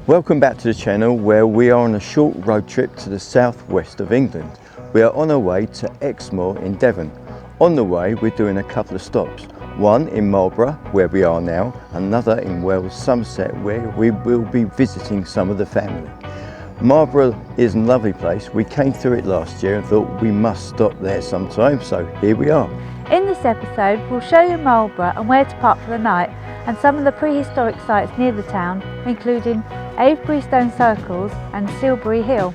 Welcome back to the channel where we are on a short road trip to the southwest of England. We are on our way to Exmoor in Devon. On the way we're doing a couple of stops. One in Marlborough where we are now, another in Wales Somerset where we will be visiting some of the family. Marlborough is a lovely place. We came through it last year and thought we must stop there sometime, so here we are. In this episode we'll show you Marlborough and where to park for the night and some of the prehistoric sites near the town, including Avebury stone circles and Silbury Hill.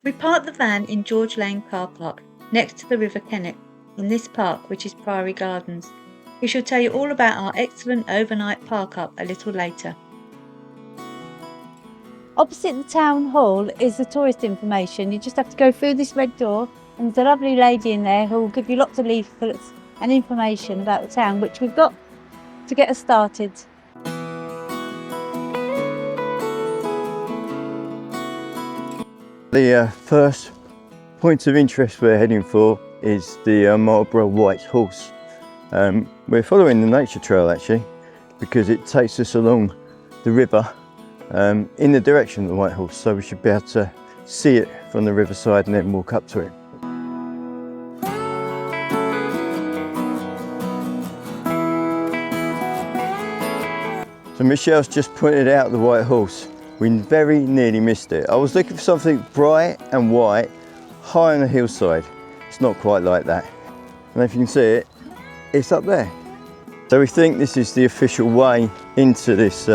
We parked the van in George Lane car park next to the River Kennet in this park, which is Priory Gardens. We shall tell you all about our excellent overnight park up a little later. Opposite the town hall is the tourist information. You just have to go through this red door and there's a lovely lady in there who will give you lots of leaflets and information about the town, which we've got to get us started. The first point of interest we're heading for is the Marlborough White Horse. We're following the nature trail actually because it takes us along the river in the direction of the White Horse, so we should be able to see it from the riverside and then walk up to it. So Michelle's just pointed out the White Horse. We very nearly missed it. I was looking for something bright and white, high on the hillside. It's not quite like that. And if you can see it, it's up there. So we think this is the official way into this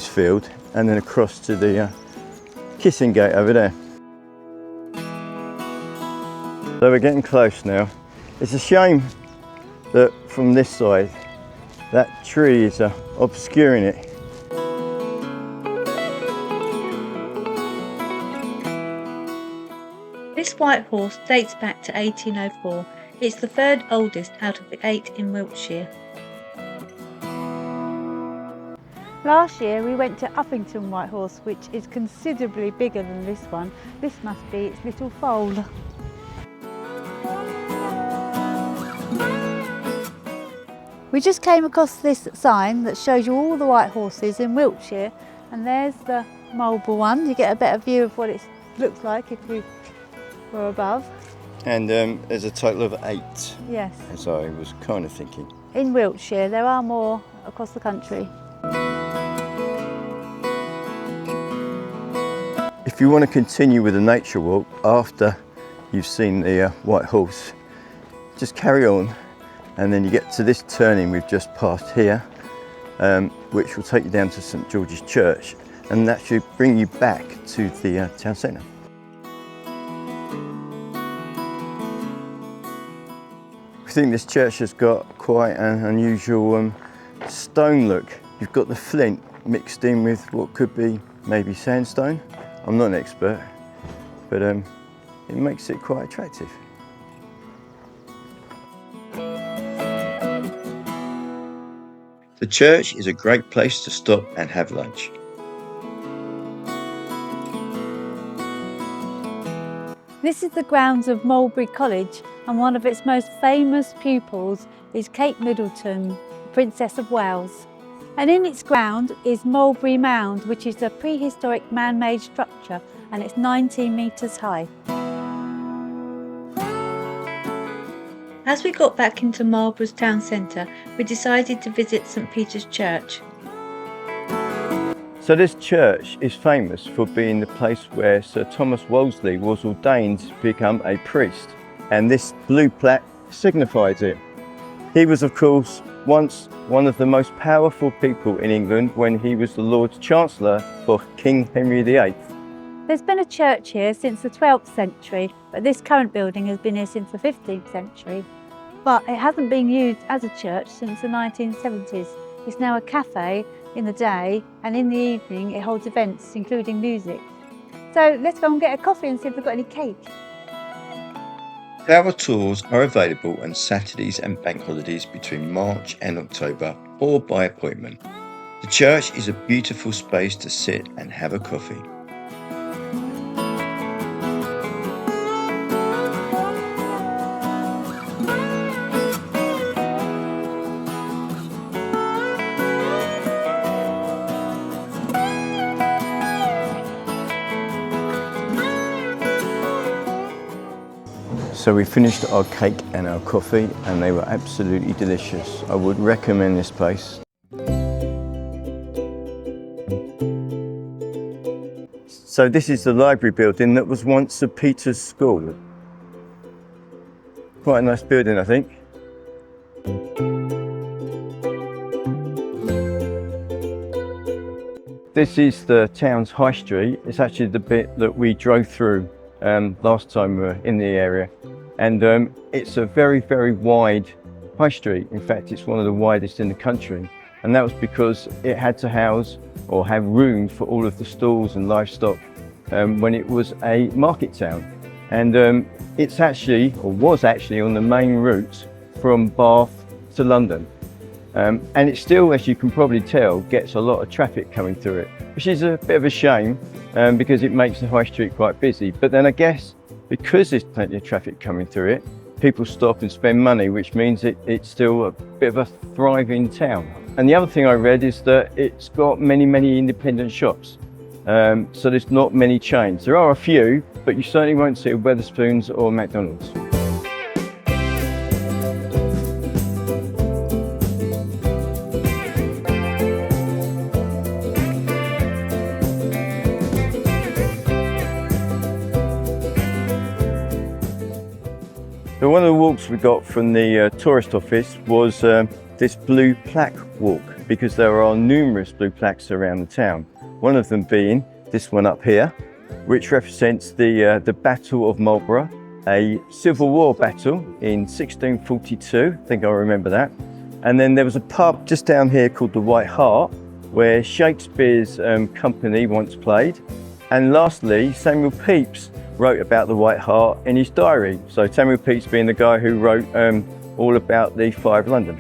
field and then across to the kissing gate over there. So we're getting close now. It's a shame that from this side, that tree is obscuring it. This White Horse dates back to 1804. It's the third oldest out of the 8 in Wiltshire. Last year we went to Uppington White Horse, which is considerably bigger than this one. This must be its little foal. We just came across this sign that shows you all the white horses in Wiltshire, and there's the Marlborough one. You get a better view of what it looks like if you were above. And there's a total of 8. Yes. As I was kind of thinking. In Wiltshire, there are more across the country. If you want to continue with the nature walk after you've seen the White Horse, just carry on and then you get to this turning we've just passed here, which will take you down to St George's Church, and that should bring you back to the town centre. I think this church has got quite an unusual stone look. You've got the flint mixed in with what could be maybe sandstone. I'm not an expert, but it makes it quite attractive. The church is a great place to stop and have lunch. This is the grounds of Marlborough College, and one of its most famous pupils is Kate Middleton, Princess of Wales. And in its ground is Marlborough Mound, which is a prehistoric man-made structure, and it's 19 metres high. As we got back into Marlborough's town centre, we decided to visit St Peter's Church. So this church is famous for being the place where Sir Thomas Wolsey was ordained to become a priest, and this blue plaque signifies it. He was of course once one of the most powerful people in England when he was the Lord Chancellor for King Henry VIII. There's been a church here since the 12th century, but this current building has been here since the 15th century. But it hasn't been used as a church since the 1970s. It's now a cafe in the day, and in the evening it holds events including music. So let's go and get a coffee and see if they've got any cake. Our tours are available on Saturdays and bank holidays between March and October, or by appointment. The church is a beautiful space to sit and have a coffee. So we finished our cake and our coffee and they were absolutely delicious. I would recommend this place. So this is the library building that was once Sir Peter's School. Quite a nice building, I think. This is the town's high street. It's actually the bit that we drove through last time we were in the area. And it's a very, very wide high street. In fact, it's one of the widest in the country. And that was because it had to house or have room for all of the stalls and livestock when it was a market town. And it's actually, or was actually, on the main route from Bath to London. And it still, as you can probably tell, gets a lot of traffic coming through it, which is a bit of a shame because it makes the high street quite busy. But then I guess because there's plenty of traffic coming through it, people stop and spend money, which means it's still a bit of a thriving town. And the other thing I read is that it's got many, many independent shops. So there's not many chains. There are a few, but you certainly won't see a Wetherspoons or McDonald's. So one of the walks we got from the tourist office was this blue plaque walk, because there are numerous blue plaques around the town. One of them being this one up here, which represents the Battle of Marlborough, a Civil War battle in 1642, I think I remember that. And then there was a pub just down here called the White Hart, where Shakespeare's company once played. And lastly, Samuel Pepys wrote about the White Hart in his diary. So Samuel Pepys being the guy who wrote all about the Fire of London.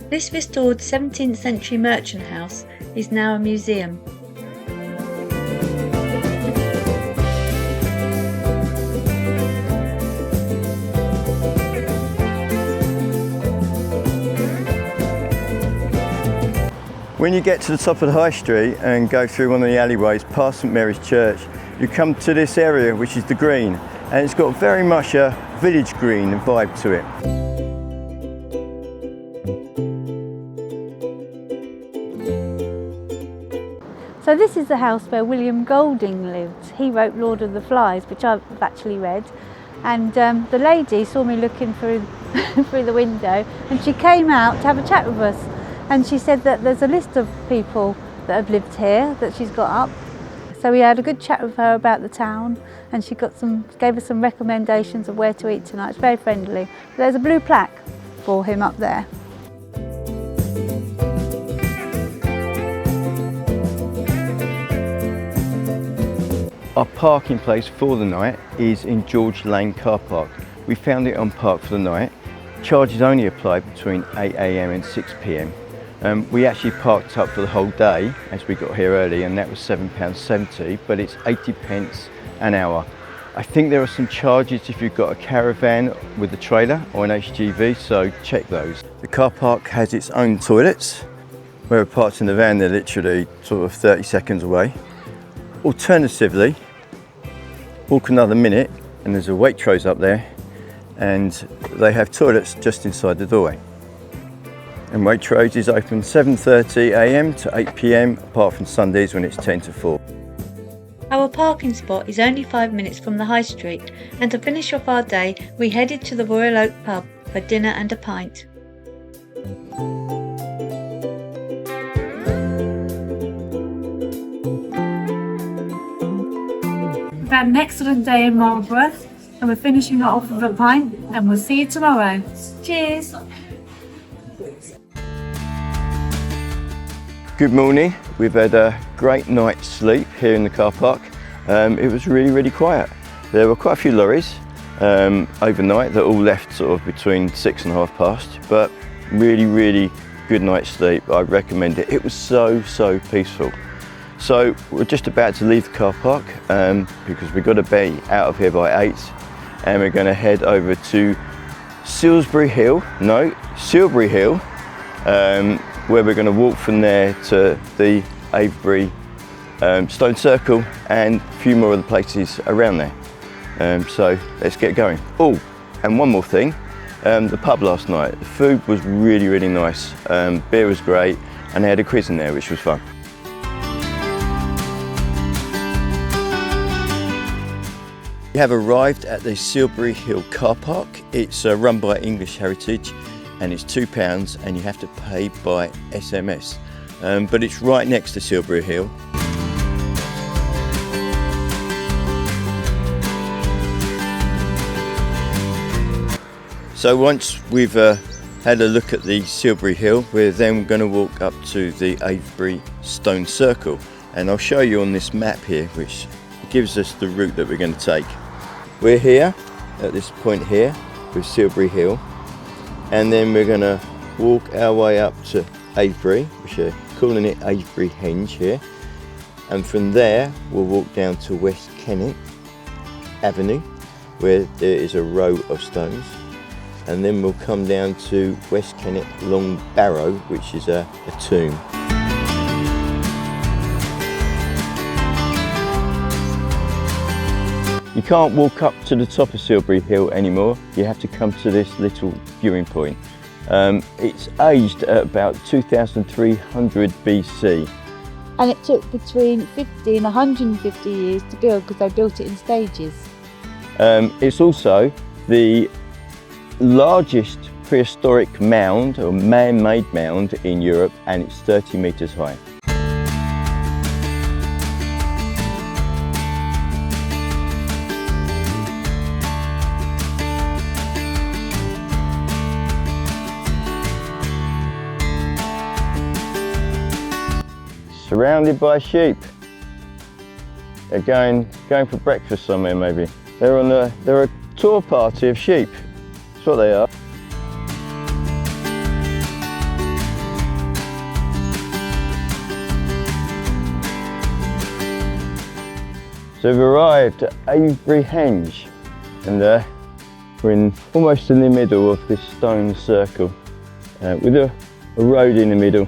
This restored 17th century merchant house is now a museum. When you get to the top of the high street and go through one of the alleyways past St Mary's Church, you come to this area which is the green, and it's got very much a village green vibe to it. So this is the house where William Golding lived. He wrote Lord of the Flies, which I've actually read. And the lady saw me looking through, through the window, and she came out to have a chat with us. And she said that there's a list of people that have lived here that she's got up. So we had a good chat with her about the town, and she gave us some recommendations of where to eat tonight. It's very friendly. There's a blue plaque for him up there. Our parking place for the night is in George Lane car park. We found it on Park for the night. Charges only apply between 8 AM and 6 PM. We actually parked up for the whole day as we got here early, and that was £7.70, but it's 80p an hour. I think there are some charges if you've got a caravan with a trailer or an HGV, so check those. The car park has its own toilets. Where we're parked in the van, they're literally sort of 30 seconds away. Alternatively, walk another minute and there's a Waitrose up there, and they have toilets just inside the doorway. And Waitrose is open 7:30 AM to 8 PM, apart from Sundays when it's 10 to 4. Our parking spot is only 5 minutes from the high street, and to finish off our day, we headed to the Royal Oak pub for dinner and a pint. We've had an excellent day in Marlborough, and we're finishing it off with a pint, and we'll see you tomorrow. Cheers! Good morning. We've had a great night's sleep here in the car park. It was really, really quiet. There were quite a few lorries overnight that all left sort of between 6 and 1/2 past, but really, really good night's sleep. I recommend it. It was so, so peaceful. So we're just about to leave the car park because we've got to be out of here by 8, and we're going to head over to Silbury Hill, where we're going to walk from there to the Avebury Stone Circle and a few more of the places around there. So let's get going. Oh, and one more thing, the pub last night, the food was really, really nice. Beer was great, and they had a quiz in there, which was fun. We have arrived at the Silbury Hill car park. It's run by English Heritage, and it's £2, and you have to pay by SMS. But it's right next to Silbury Hill. So once we've had a look at the Silbury Hill, we're then going to walk up to the Avebury Stone Circle, and I'll show you on this map here, which gives us the route that we're going to take. We're here at this point here with Silbury Hill, and then we're going to walk our way up to Avebury, which are calling it Avebury Henge here, and from there we'll walk down to West Kennet Avenue, where there is a row of stones, and then we'll come down to West Kennet Long Barrow, which is a tomb. You can't walk up to the top of Silbury Hill anymore, you have to come to this little viewing point. It's aged at about 2300 BC. And it took between 50 and 150 years to build because they built it in stages. It's also the largest prehistoric mound or man-made mound in Europe, and it's 30 metres high. Surrounded by sheep. They're going for breakfast somewhere maybe. They're a tour party of sheep. That's what they are. So we've arrived at Avebury Henge, and we're almost in the middle of this stone circle with a road in the middle.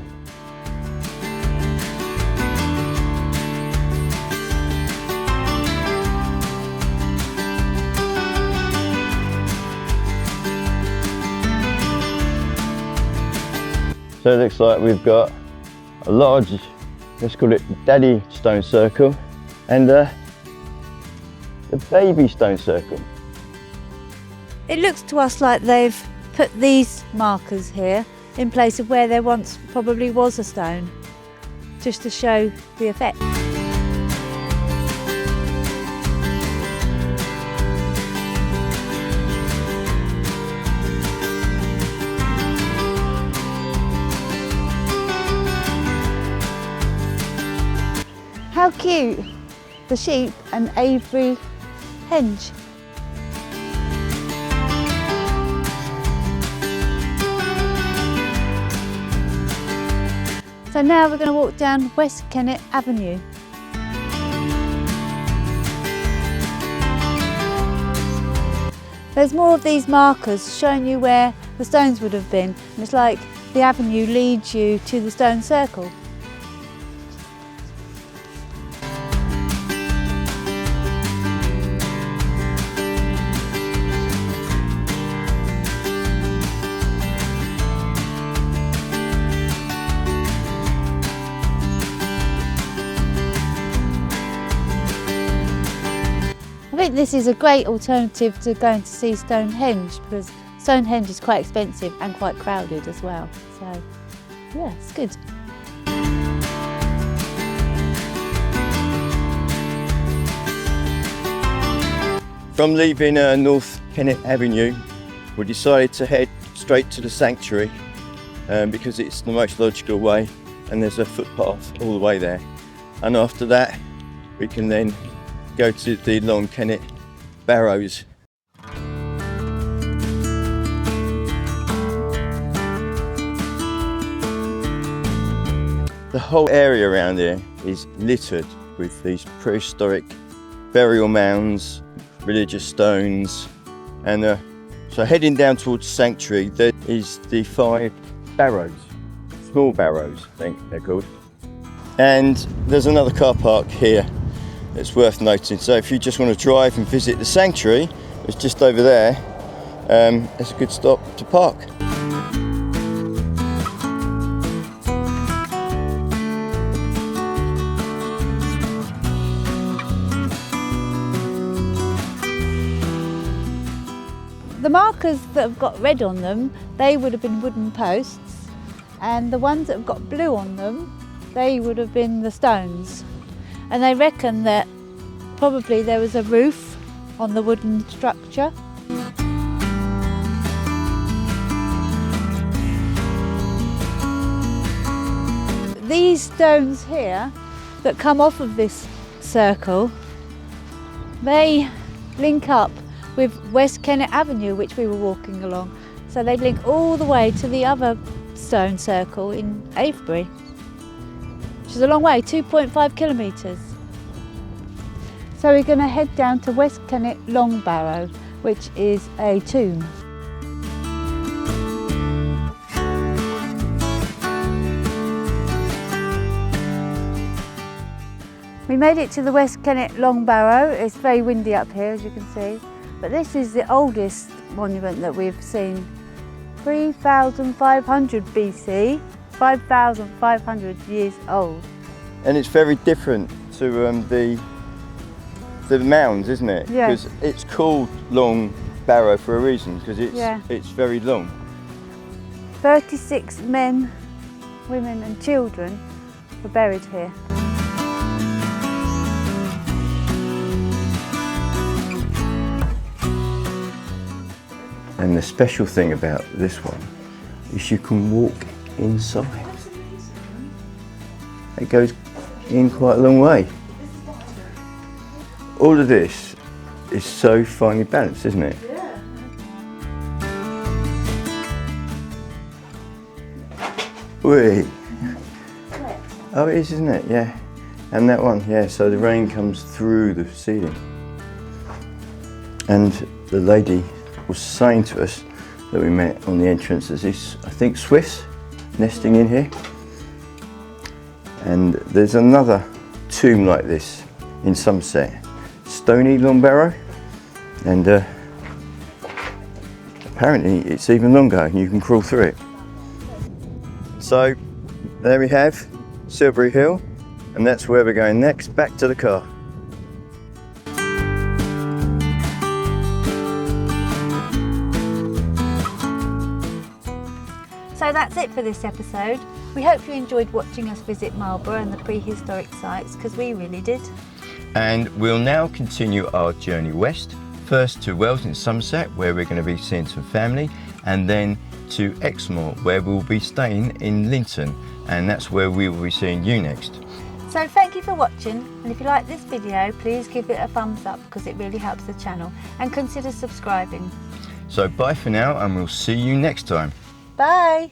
So it looks like we've got a large, let's call it Daddy Stone Circle, and the Baby Stone Circle. It looks to us like they've put these markers here in place of where there once probably was a stone, just to show the effect. How cute, the sheep and Avebury Henge. So now we're going to walk down West Kennet Avenue. There's more of these markers showing you where the stones would have been, and it's like the avenue leads you to the stone circle. I think this is a great alternative to going to see Stonehenge, because Stonehenge is quite expensive and quite crowded as well. So yeah, it's good. From leaving North Kennet Avenue, we decided to head straight to the sanctuary because it's the most logical way, and there's a footpath all the way there. And after that, we can then go to the Long Kennet Barrows. The whole area around here is littered with these prehistoric burial mounds, religious stones, and so heading down towards the sanctuary, there is the 5 barrows, small barrows I think they're called. And there's another car park here that's worth noting. So if you just want to drive and visit the sanctuary, it's just over there. It's a good stop to park. The markers that have got red on them, they would have been wooden posts, and the ones that have got blue on them, they would have been the stones. And they reckon that probably there was a roof on the wooden structure. These stones here that come off of this circle, they link up with West Kennet Avenue, which we were walking along. So they link all the way to the other stone circle in Avebury, which is a long way, 2.5 kilometres. So we're going to head down to West Kennet Long Barrow, which is a tomb. We made it to the West Kennet Long Barrow. It's very windy up here, as you can see. But this is the oldest monument that we've seen. 3,500 BC, 5,500 years old. And it's very different to the mounds, isn't it? Yeah. Because it's called Long Barrow for a reason, because it's very long. 36 men, women and children were buried here. And the special thing about this one is you can walk inside. It goes in quite a long way. All of this is so finely balanced, isn't it? Yeah. Whee! Oh, it is, isn't it? Yeah. And that one, yeah, so the rain comes through the ceiling. And the lady was saying to us that we met on the entrance, there's this, I think, Swifts nesting in here. And there's another tomb like this in Somerset, Stony Long Barrow, and apparently it's even longer and you can crawl through it. So there we have Silbury Hill, and that's where we're going next, back to the car. So that's it for this episode. We hope you enjoyed watching us visit Marlborough and the prehistoric sites, because we really did. And we'll now continue our journey west, first to Wells in Somerset, where we're going to be seeing some family, and then to Exmoor, where we'll be staying in Linton, and that's where we will be seeing you next. So thank you for watching, and if you like this video, please give it a thumbs up because it really helps the channel, and consider subscribing. So bye for now, and we'll see you next time. Bye!